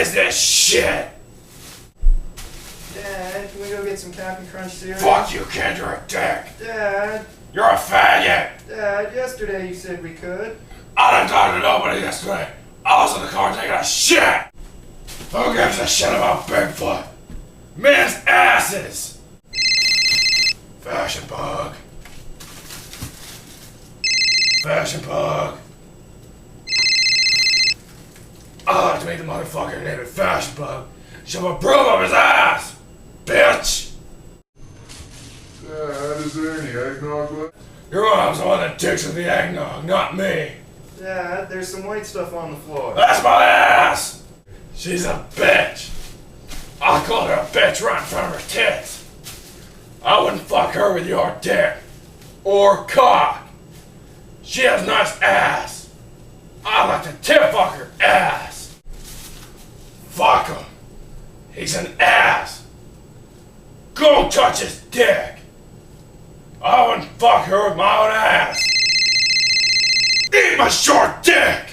is this shit? Dad, can we go get some Cap'n Crunch cereal? Fuck you, kid, you're a dick. Dad, You're a faggot. Dad, yesterday you said we could. I didn't talk to nobody yesterday. I was in the car taking a shit. Who gives a shit about Bigfoot? Men's asses. Fashion bug. Fashion bug. I like to meet the motherfucker named Fashion Bug. Shove a broom up his ass, bitch! Dad, is there any eggnog left? Your mom's the one that takes with the eggnog, not me. Dad, there's some white stuff on the floor. That's my ass! She's a bitch. I called her a bitch right in front of her tits. I wouldn't fuck her with your dick. Or cock. She has nice ass. I like to tip fuck her ass. Fuck him. He's an ass. Go touch his dick. I wouldn't fuck her with my own ass. Eat my short dick.